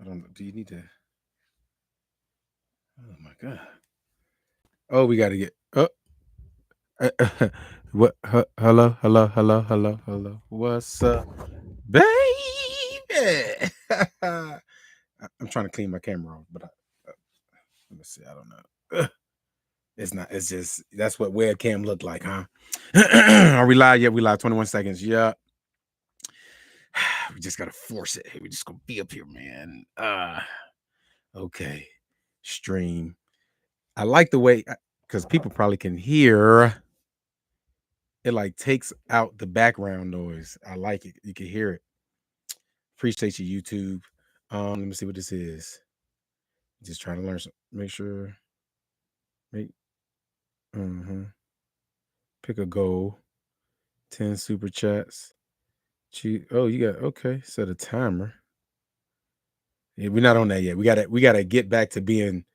I don't know. Do you need to? Oh my god. Oh, we got to get. Oh, what? Hello. What's up, baby? I'm trying to clean my camera off, but let me see. I don't know. It's not. It's just that's what webcam looked like, huh? Are we live? Yeah, we live. 21 seconds. Yeah. We just gotta force it. We just gonna be up here, man. Okay. Stream. I like the way because people probably can hear it. Like takes out the background noise. I like it. You can hear it. Appreciate you, YouTube. Let me see what this is. Just trying to learn some. Make sure. Make. Pick a goal. 10 super chats. Oh, you got okay. Set a timer. Yeah, we're not on that yet. We gotta get back to being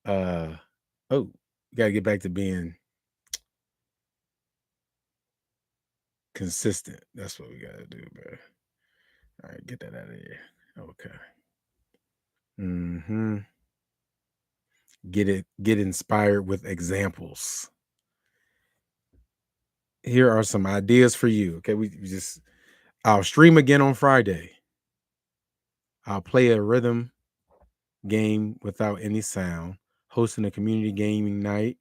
we gotta get back to being consistent. That's what we gotta do, man. All right, get that out of here. Okay. Get inspired with examples. Here are some ideas for you. Okay, I'll stream again on Friday. I'll play a rhythm game without any sound, hosting a community gaming night,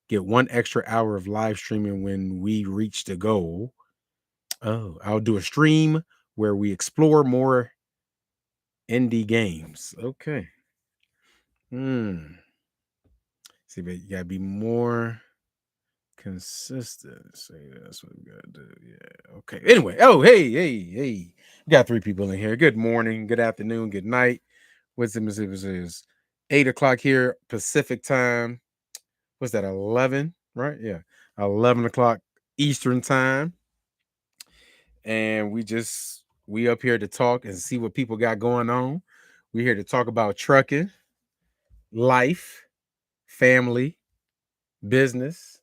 get 1 extra hour of live streaming when we reach the goal. Oh, I'll do a stream where we explore more indie games. Okay. See, but you gotta be more consistent. See, that's what we gotta do. Yeah. Okay. Anyway. Oh, hey. We got 3 people in here. Good morning, good afternoon, good night. What's it is 8 o'clock here, Pacific time. What's that? 11, right? Yeah. 11 o'clock Eastern time. And we up here to talk and see what people got going on. We're here to talk about trucking, life, family, business.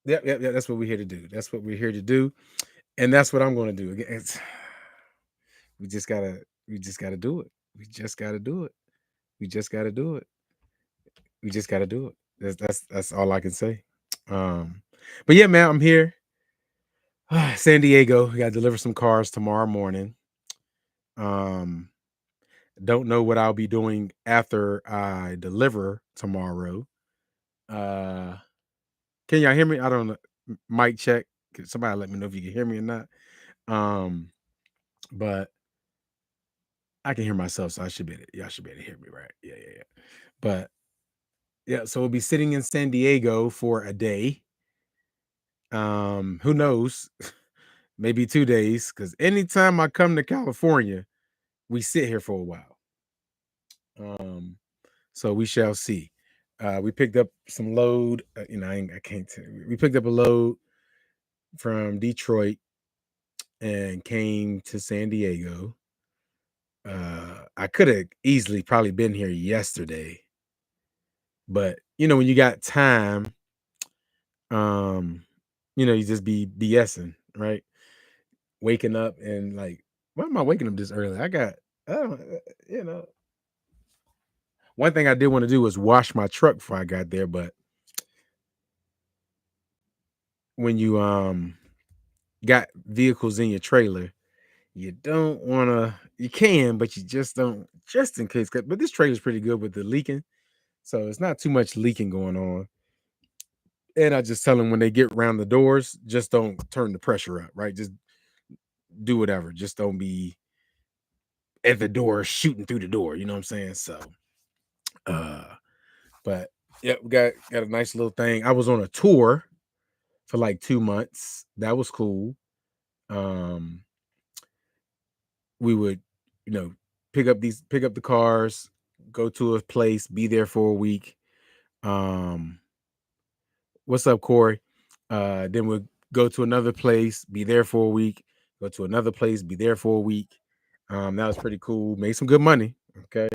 Yep. That's what we're here to do. That's what we're here to do. And that's what I'm going to do. Again, we just gotta do it. We just gotta do it. We just gotta do it. We just gotta do it. That's all I can say. But yeah, man, I'm here. San Diego. We gotta deliver some cars tomorrow morning. Don't know what I'll be doing after I deliver tomorrow. Can y'all hear me? I don't know. Mic check. Somebody let me know if you can hear me or not. But I can hear myself, so y'all should be able to hear me, right? Yeah. But yeah, so we'll be sitting in San Diego for a day. Who knows? Maybe 2 days, because anytime I come to California, we sit here for a while. So we shall see. We picked up some load. I can't tell you. We picked up a load from Detroit and came to San Diego. I could have easily probably been here yesterday, but when you got time, you just be BSing, right? Waking up and like, why am I waking up this early? I don't, one thing I did want to do was wash my truck before I got there, but when you got vehicles in your trailer, you don't want to. You can, but you just don't. Just in case, but this trailer's pretty good with the leaking, so it's not too much leaking going on. And I just tell them when they get around the doors, just don't turn the pressure up, right? Just do whatever. Just don't be at the door shooting through the door. You know what I'm saying? So, but yeah, we got a nice little thing. I was on a tour for like 2 months. That was cool. We would, pick up the cars, go to a place, be there for a week. What's up, Corey? Then we'll go to another place, be there for a week, go to another place, be there for a week. That was pretty cool. Made some good money. Okay.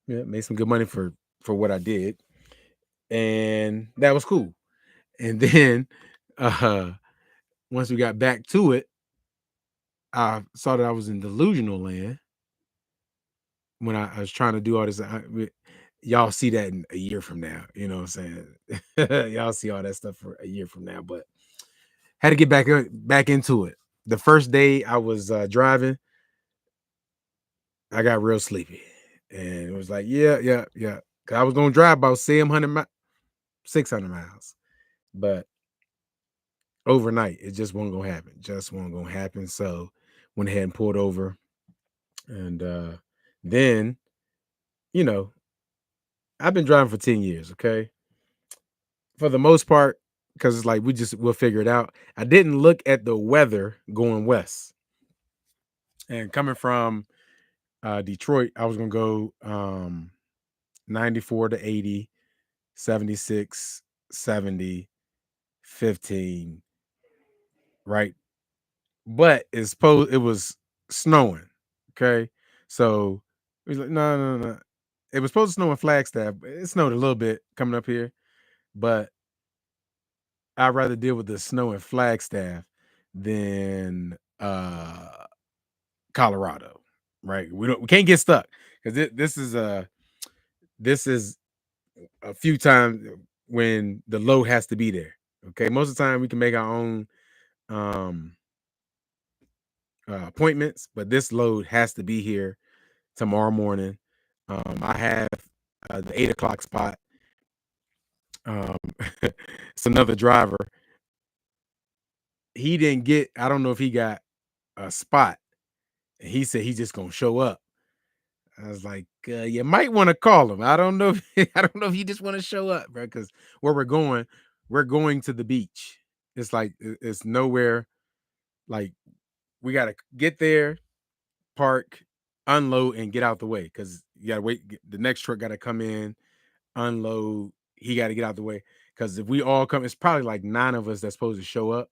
Yeah, made some good money for what I did. And that was cool. And then once we got back to it, I saw that I was in delusional land when I was trying to do all this. Y'all see that in a year from now. You know what I'm saying? Y'all see all that stuff for a year from now. But had to get back into it. The first day I was driving, I got real sleepy, and it was like, yeah, yeah, yeah. 'Cause I was gonna drive about 600 miles, but overnight it just wasn't gonna happen. Just wasn't gonna happen. So went ahead and pulled over, and then you know I've been driving for 10 years. Okay, for the most part, because it's like we'll figure it out. I didn't look at the weather going west, and coming from Detroit, I was gonna go 94 to 80, 76, 70, 15, right? But it was snowing. Okay. So it was like, no, no, no. It was supposed to snow in Flagstaff, but it snowed a little bit coming up here. But I'd rather deal with the snow in Flagstaff than Colorado. Right. We can't get stuck because this is a few times when the load has to be there. Okay. Most of the time we can make our own um appointments, but this load has to be here tomorrow morning. I have the 8 o'clock spot. Um, it's another driver. He didn't get. I don't know if he got a spot. And he said he's just gonna show up. I was like, you might want to call him. I don't know. I don't know if you just want to show up, bro. Because where we're going to the beach. It's like it's nowhere. Like we gotta get there, park, unload, and get out the way because you gotta wait. The next truck gotta come in, unload. He got to get out the way because if we all come, it's probably like 9 of us that's supposed to show up.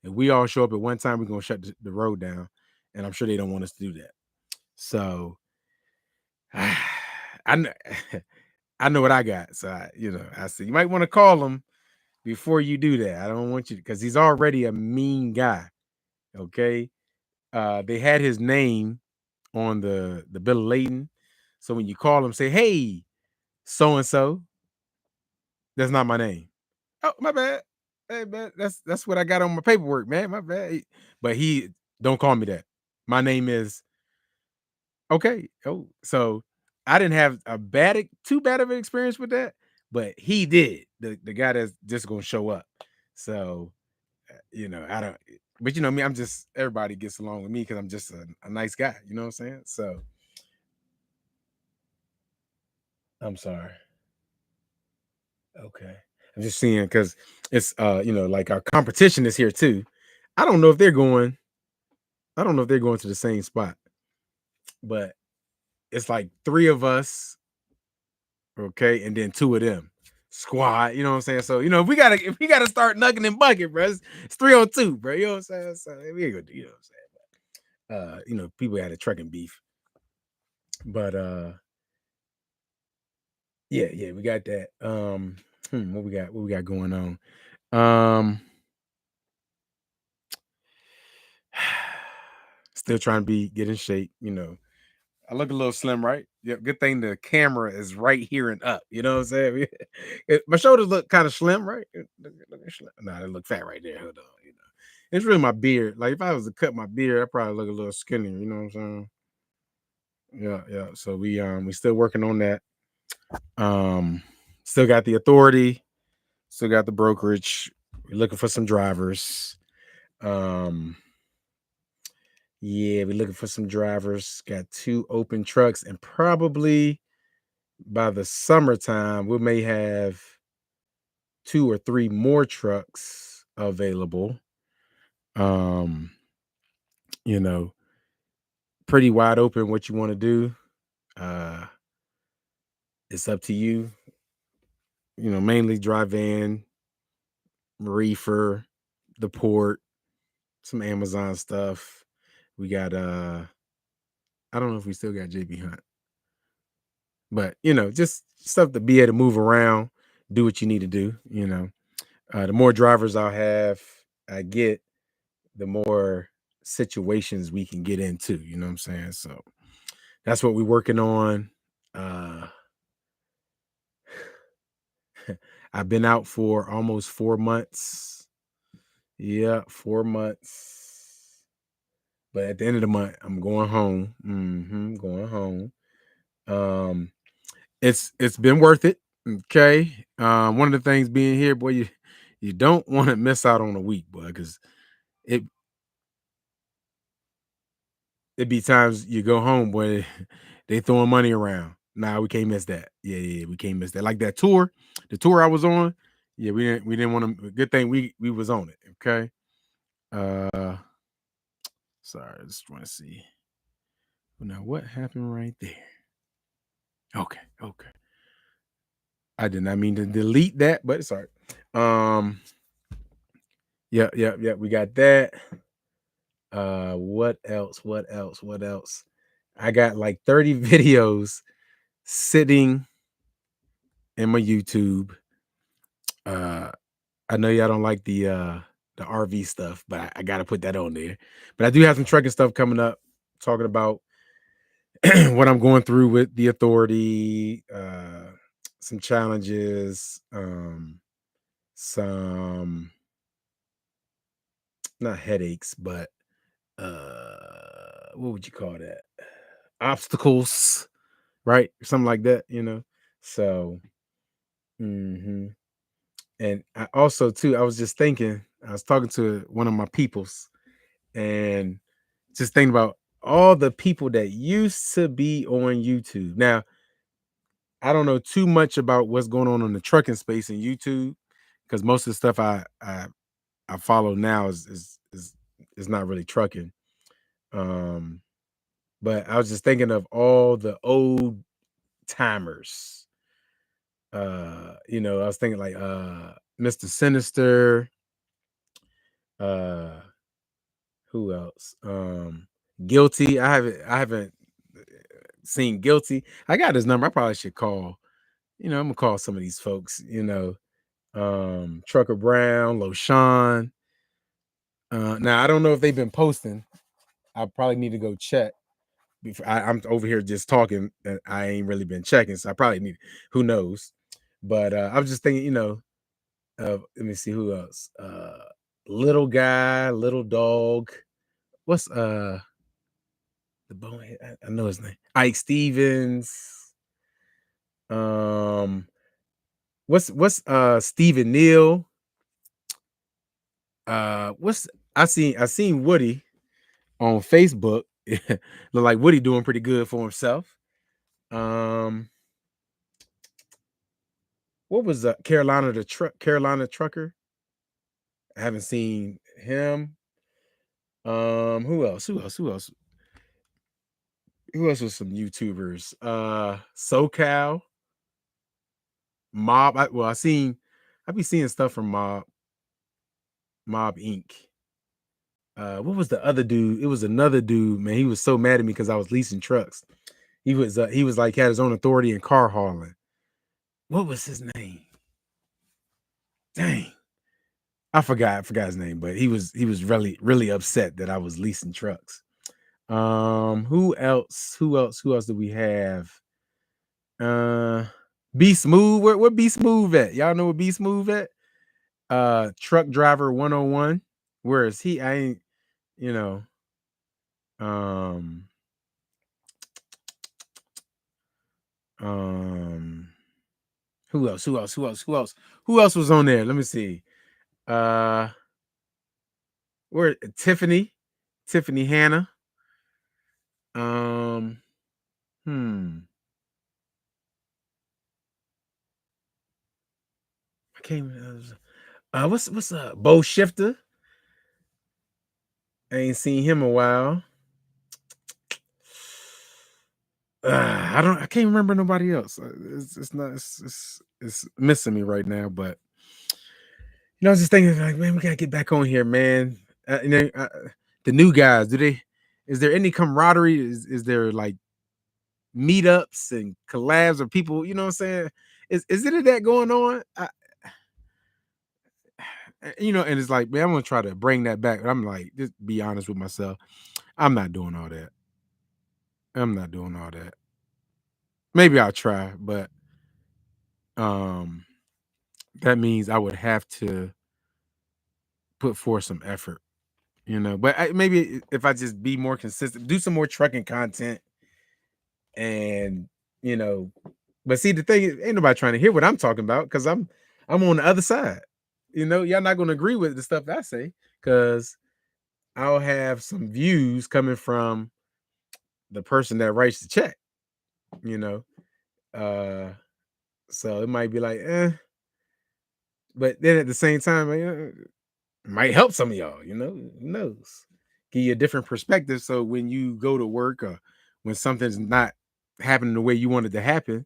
If we all show up at one time, we're gonna shut the road down, and I'm sure they don't want us to do that. So I know, I know what I got. So I said you might want to call him before you do that. I don't want you because he's already a mean guy. Okay, they had his name on the bill of lading, so when you call him, say, "Hey, so and so," that's not my name. Oh, my bad. Hey, man, that's what I got on my paperwork, man. My bad. But he don't call me that. My name is okay. Oh, so I didn't have too bad of an experience with that, but he did. The guy that's just gonna show up. So I don't. But me, I'm just everybody gets along with me because I'm just a nice guy. You know what I'm saying? So I'm sorry. Okay. I'm just seeing because it's like our competition is here too. I don't know if they're going. I don't know if they're going to the same spot, but it's like 3 of us, okay, and then 2 of them. Squad, you know what I'm saying? So, if we gotta start nugging and bucket, bro, it's 3-on-2, bro. You know what I'm saying? So we ain't gonna do, you know what I'm saying? People had a trucking beef. But yeah, yeah, we got that. What we got going on? Still trying to get in shape, I look a little slim, right? Yeah, good thing the camera is right here and up. You know what I'm saying? My shoulders look kind of slim, right? Look slim. Nah, they look fat right there. Hold on, it's really my beard. Like if I was to cut my beard, I probably look a little skinnier. You know what I'm saying? Yeah, yeah. So we still working on that. Um, Still got the authority. Still got the brokerage. We're looking for some drivers. Um, yeah, we're looking for some drivers. Got 2 open trucks, and probably by the summertime, we may have 2 or 3 more trucks available. Um, you know, Pretty wide open what you want to do. Uh, it's up to you. Mainly dry van, reefer, the port, some Amazon stuff. We got I don't know if we still got JB Hunt, but just stuff to be able to move around, do what you need to do. The more drivers I get, the more. situations we can get into, you know what I'm saying? So that's what we're working on. Uh I've been out for almost 4 months. Yeah, 4 months. But at the end of the month, I'm going home. Going home. Um, it's been worth it. Okay. One of the things being here, boy, you don't want to miss out on a week, boy, because it it be times you go home, boy, they throwing money around. Nah, we can't miss that. Yeah, we can't miss that. Like that tour, the tour I was on. Yeah, we didn't want to. Good thing we was on it. Okay. Uh, sorry, I just want to see. Now, what happened right there? Okay. I did not mean to delete that, but it's all right. Yeah. We got that. What else? What else? I got like 30 videos sitting in my YouTube. Uh, I know y'all don't like the RV stuff, but I gotta put that on there. But I do have some trucking stuff coming up, talking about what I'm going through with the authority, some challenges, some not headaches, but what would you call that? Obstacles, right? Something like that, you know. So, mhm. And I also too, I was just thinking, I was talking to one of my peoples and just thinking about all the people that used to be on YouTube. Now, I don't know too much about what's going on in the trucking space in YouTube because most of the stuff I follow now is not really trucking. Um, but I was just thinking of all the old timers. I was thinking like Mr. Sinister, uh who else? Guilty. I haven't seen Guilty. I got his number. I probably should call. I'm gonna call some of these folks, Trucker Brown, Loshawn. Now I don't know if they've been posting. I probably need to go check. Before I'm over here just talking, and I ain't really been checking, so I probably need. Who knows? But I was just thinking, let me see who else. Little guy, little dog. What's the bonehead? I know his name. Ike Stevens. Um, what's Stephen Neal? What's I seen Woody on Facebook. Look like Woody doing pretty good for himself. Um, what was Carolina trucker? I haven't seen him. Who else? Who else was some YouTubers? SoCal, Mob. I be seeing stuff from Mob Inc. What was the other dude? It was another dude, man. He was so mad at me because I was leasing trucks. He was like had his own authority in car hauling. What was his name? Dang. I forgot his name, but he was really upset that I was leasing trucks. Who else do we have? Uh Be Smooth. Where Be Smooth at? Y'all know where Be Smooth at? Truck driver 101. Where is he? I ain't, you know. Um um who else was on there? Let me see. Uh where Tiffany Hannah. Um hmm. I can't what's Bo Shifter? I ain't seen him a while. I can't remember nobody else. It's not it's missing me right now, but I was just thinking like, man, we gotta get back on here, man. The new guys, is there any camaraderie? Is there like meetups and collabs or people, you know what I'm saying? Is any of that going on? and it's like, man, I'm gonna try to bring that back. But I'm like, just be honest with myself. I'm not doing all that. I'm not doing all that. Maybe I'll try, but um, that means I would have to put forth some effort, But maybe if I just be more consistent, do some more trucking content, and you know, but see, the thing is, ain't nobody trying to hear what I'm talking about because I'm on the other side. Y'all not gonna agree with the stuff I say because I'll have some views coming from the person that writes the check, you know. Uh, so it might be like, but then at the same time, it might help some of y'all, who knows? Give you a different perspective. So when you go to work or when something's not happening the way you want it to happen,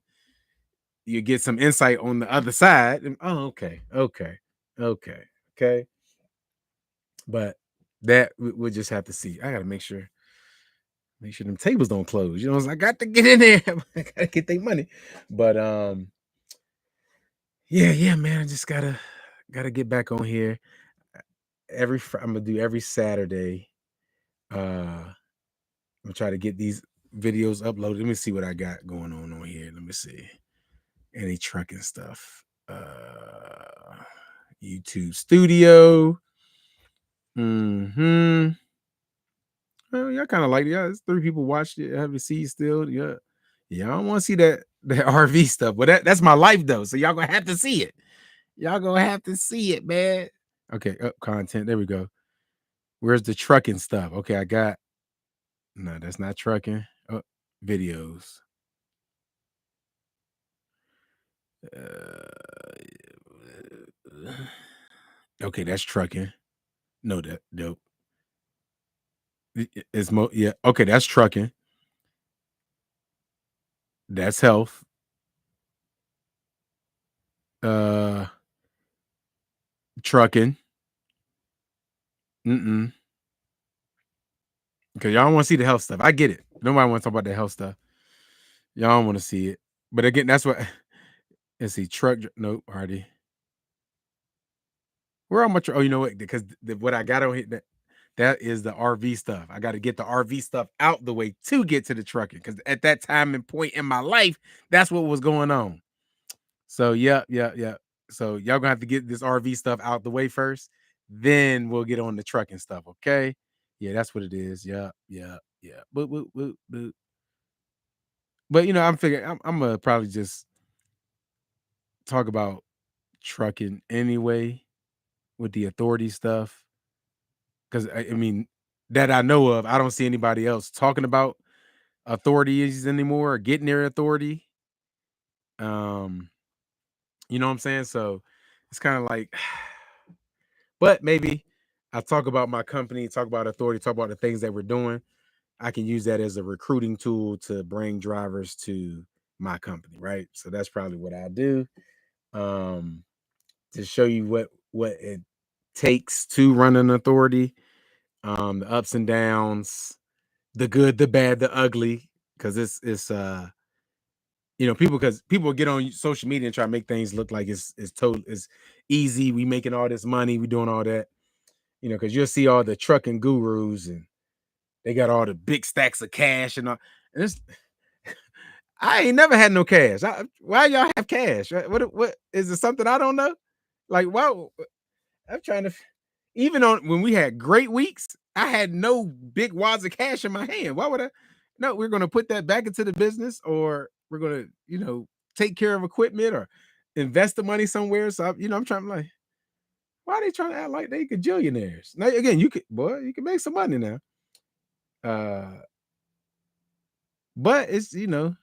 you get some insight on the other side. And oh, okay. Okay. But that we'll just have to see. I gotta make sure them tables don't close. I got to get in there. I gotta get their money. But yeah, man. I just gotta get back on here. I'm gonna do every Saturday. I'm gonna try to get these videos uploaded. Let me see what I got going on here. Let me see. Any trucking stuff. YouTube studio. Hmm. Well, y'all kind of like it. Yeah, it's 3 people watched it. I haven't seen it still. Yeah. Yeah, I don't want to see that RV stuff, but that's my life though. So y'all gonna have to see it. Y'all gonna have to see it, man. Okay, up content. There we go. Where's the trucking stuff? Okay, I got no, that's not trucking. Oh, videos. Okay, that's trucking. No, that nope. It's yeah. Okay, that's trucking. That's health. Uh, trucking. Mm-mm. Because y'all don't want to see the health stuff. I get it. Nobody want to talk about the health stuff. Y'all don't want to see it. But again, that's what. Let's see. Nope. Already. Where am I? Oh, you know what? Because what I got on here, that is the RV stuff. I got to get the RV stuff out the way to get to the trucking. Because at that time and point in my life, that's what was going on. So yeah. So y'all gonna have to get this RV stuff out the way first. Then we'll get on the trucking stuff. Okay. Yeah, that's what it is. Yeah. But I'm figuring I'm gonna probably just talk about trucking anyway with the authority stuff. Because I mean, that I know of, I don't see anybody else talking about authorities anymore or getting their authority. Um, you know what I'm saying? So it's kind of like, but maybe I talk about my company, talk about authority, talk about the things that we're doing. I can use that as a recruiting tool to bring drivers to my company, right? So that's probably what I do. Um, to show you what it takes to run an authority, the ups and downs, the good, the bad, the ugly, because it's because people get on social media and try to make things look like it's easy. We making all this money, we doing all that, because you'll see all the trucking gurus and they got all the big stacks of cash and all. And I ain't never had no cash. Why y'all have cash? What is it? Something I don't know? Like, wow, I'm trying to. Even on when we had great weeks, I had no big wads of cash in my hand. Why would I? No, we're going to put that back into the business, or we're going to, take care of equipment or invest the money somewhere. So, I'm trying to like, why are they trying to act like they gajillionaires? Now, again, you can make some money now. Uh, but it's, if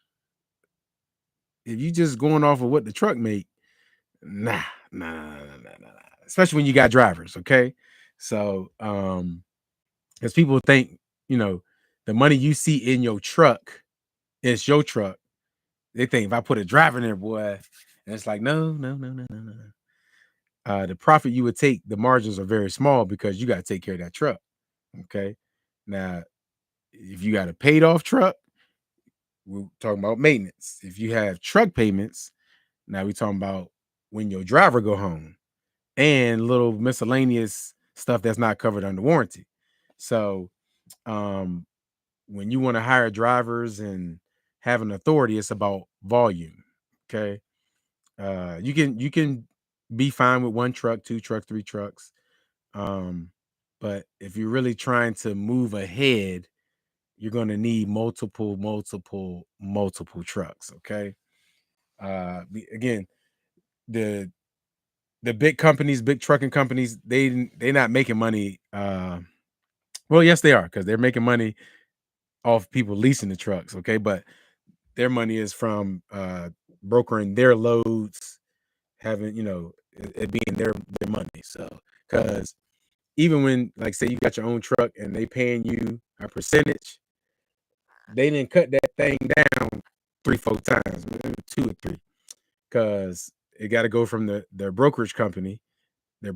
you just going off of what the truck make, nah. Especially when you got drivers, okay? So, because people think, the money you see in your truck, it's your truck. They think if I put a driver in there, boy, and it's like, no. The profit you would take, the margins are very small because you got to take care of that truck. Okay. Now, if you got a paid off truck, we're talking about maintenance. If you have truck payments, now we're talking about when your driver go home. and little miscellaneous stuff that's not covered under warranty. So um when you want to hire drivers and have an authority, it's about volume. Okay. You can be fine with one truck, two trucks, three trucks. Um, but if you're really trying to move ahead, you're gonna need multiple trucks. Okay. Again, the big companies, big trucking companies, they not making money. Well, yes, they are, because they're making money off people leasing the trucks. Okay, but their money is from brokering their loads, having it being their money. So because even when, like, say you got your own truck and they paying you a percentage, they didn't cut that thing down three, four times, maybe two or three, because it got to go from their brokerage company. Their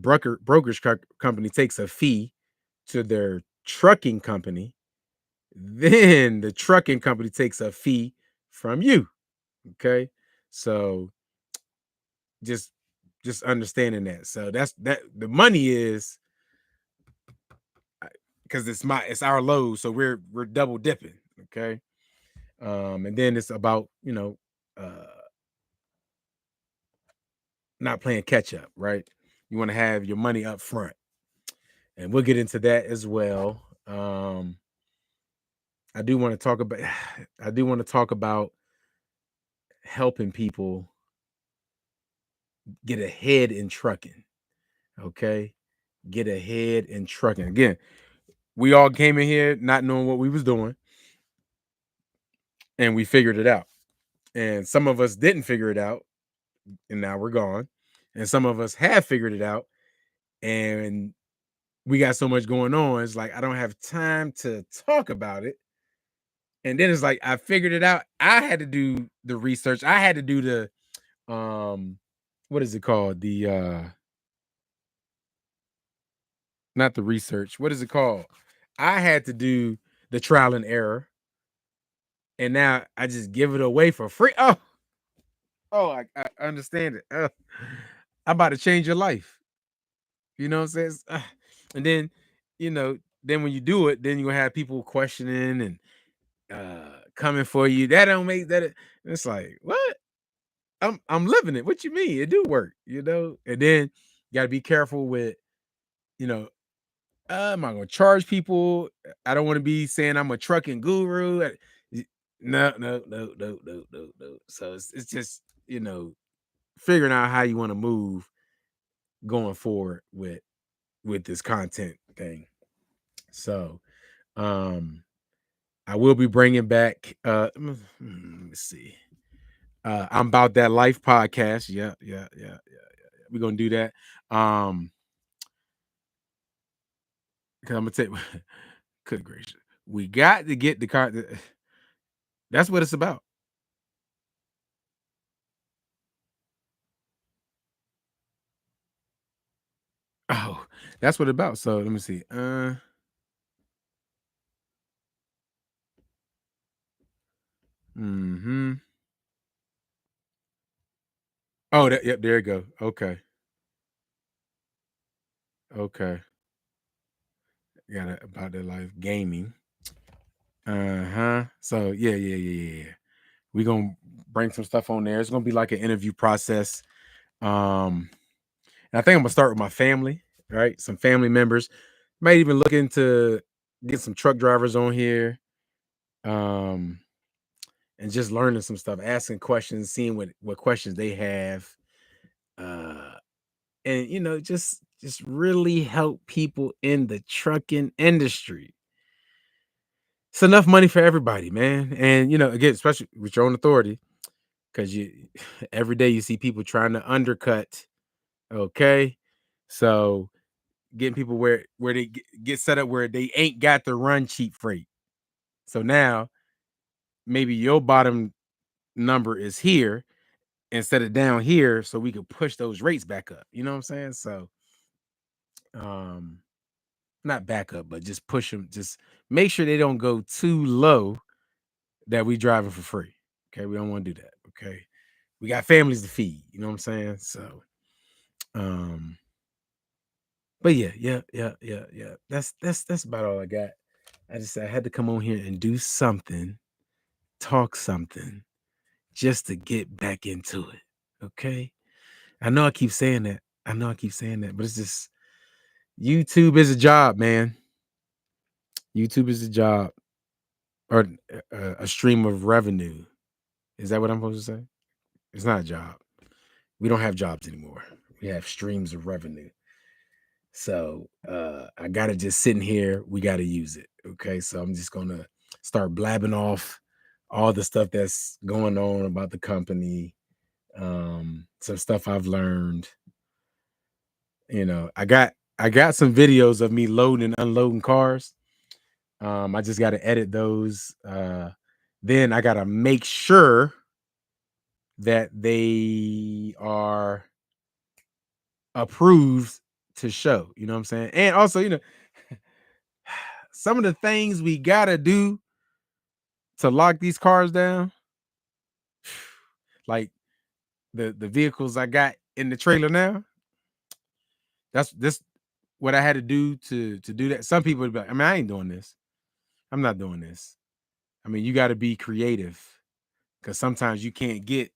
company takes a fee to their trucking company. Then the trucking company takes a fee from you. Okay. So just just understanding that. So that's that the money is, because it's our load. So we're double dipping. Okay. And then it's about, uh not playing catch up, right? You want to have your money up front. And we'll get into that as well. I do want to talk about I do want to talk about helping people get ahead in trucking. Okay. Get ahead in trucking. Again, we all came in here not knowing what we was doing, and we figured it out. And some of us didn't figure it out, and now we're gone. And some of us have figured it out, and we got so much going on. It's like I don't have time to talk about it. And then it's like I figured it out. I had to do the research. I had to do the what is it called? The not the research. What is it called? I had to do the trial and error, and now I just give it away for free. I understand it. I'm about to change your life. You know what I'm saying? And then, then when you do it, then you gonna have people questioning and coming for you. That don't make that. It's like, what? I'm living it. What you mean? It do work, And then you got to be careful with, you know, am I gonna charge people? I don't want to be saying I'm a trucking guru. No, no, no, no, no, no, no. So it's just, figuring out how you want to move going forward with this content thing. So, um, I will be bringing back. Let's see. I'm about that life podcast. Yeah, yeah, yeah, yeah, yeah. We're gonna do that. Because I'm gonna tell you, good gracious, we got to get the car. That's what it's about. Oh, that's what it's about. So let me see. Hmm. Oh, yep. There you go. Okay. Okay. Got it about their life gaming. Uh-huh. So yeah. We're gonna bring some stuff on there. It's gonna be like an interview process. Um, and I think I'm gonna start with my family, right? Some family members. Might even look into get some truck drivers on here. Um, and just learning some stuff, asking questions, seeing what questions they have. Uh, and just really help people in the trucking industry. It's enough money for everybody, man. And again, especially with your own authority, because you every day you see people trying to undercut. Okay, so getting people where they get set up where they ain't got to run cheap freight. So now maybe your bottom number is here instead of down here, so we could push those rates back up. You know what I'm saying? So um not back up, but just push them, just make sure they don't go too low that we driving for free. Okay, we don't want to do that. Okay, we got families to feed. You know what I'm saying? So um But yeah. That's about all I got. I had to come on here and do something, talk something, just to get back into it. Okay. I know I keep saying that. But it's just YouTube is a job, man. YouTube is a job or a stream of revenue. Is that what I'm supposed to say? It's not a job. We don't have jobs anymore. We have streams of revenue. So I gotta just sit in here. We gotta use it. Okay. So I'm just gonna start blabbing off all the stuff that's going on about the company. Some stuff I've learned. I got some videos of me loading and unloading cars. I just gotta edit those. Then I gotta make sure that they are approved to show. You know what I'm saying? And also, some of the things we gotta do to lock these cars down, like the vehicles I got in the trailer now. That's this what I had to do to do that. Some people would be like, I mean, I ain't doing this. I'm not doing this. I mean, you got to be creative because sometimes you can't get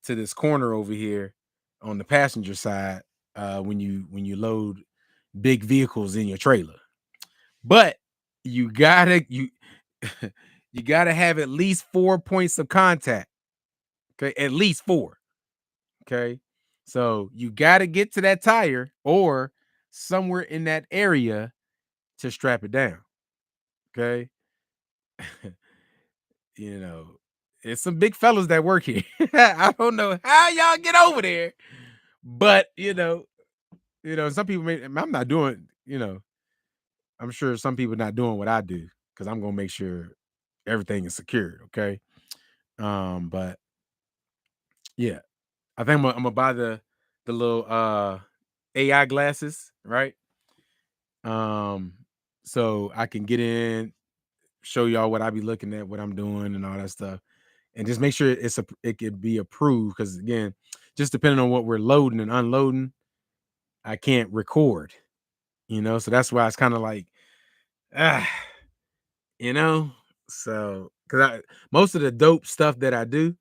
to this corner over here on the passenger side when you load big vehicles in your trailer. But you gotta you you gotta have at least 4 points of contact. Okay, at least 4. Okay, so you gotta get to that tire or somewhere in that area to strap it down. Okay, you know, it's some big fellas that work here. I don't know how y'all get over there, but some people may. I'm not doing. I'm sure some people not doing what I do because I'm gonna make sure everything is secured. Okay, but yeah, I think I'm gonna buy the little AI glasses, right? Um, so I can get in, show y'all what I be looking at, what I'm doing, and all that stuff, and just make sure it could be approved. Because again, just depending on what we're loading and unloading, I can't record. So that's why it's kind of like, ah, you know. So because most of the dope stuff that I do,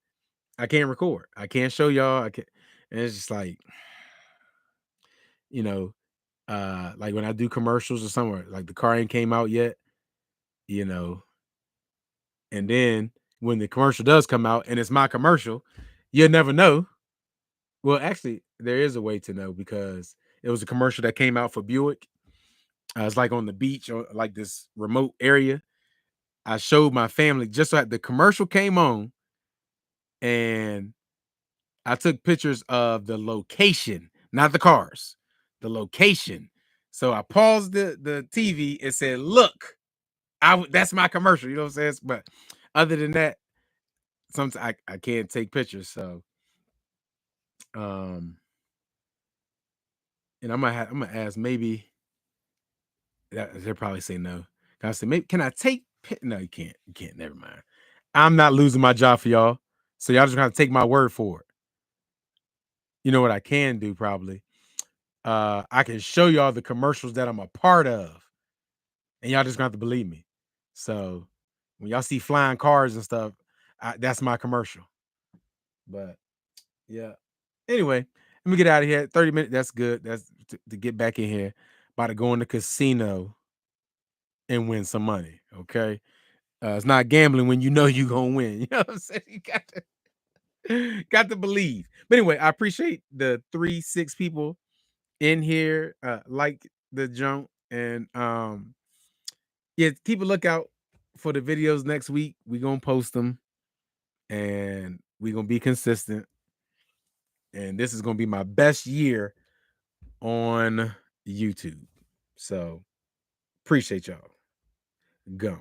I can't record. I can't show y'all. I can't, and it's just like, you know, like when I do commercials or somewhere, like the car ain't came out yet, you know, and then when the commercial does come out and it's my commercial, you'll never know. Well, actually, there is a way to know because it was a commercial that came out for Buick. It's like on the beach or like this remote area. I showed my family just so the commercial came on, and I took pictures of the location, not the cars, the location. So I paused the TV and said, "Look, that's my commercial." You know what I'm saying? But other than that, sometimes I can't take pictures. So, um, and I'm gonna ask maybe they'll probably say no. I said, maybe can I take? No, you can't. You can't. Never mind. I'm not losing my job for y'all, so y'all just gonna take my word for it. You know what I can do probably? I can show y'all the commercials that I'm a part of, and y'all just gonna have to believe me. So when y'all see flying cars and stuff, that's my commercial. But yeah. Anyway, let me get out of here. 30 minutes. That's good. That's to get back in here. About to go in the casino and win some money. Okay. It's not gambling when you know you're gonna win. You know what I'm saying? You got to believe. But anyway, I appreciate the 3-6 people in here. Like the junk. And yeah, keep a lookout for the videos next week. We're gonna post them and we're gonna be consistent. And this is gonna be my best year on YouTube. So appreciate y'all. Go.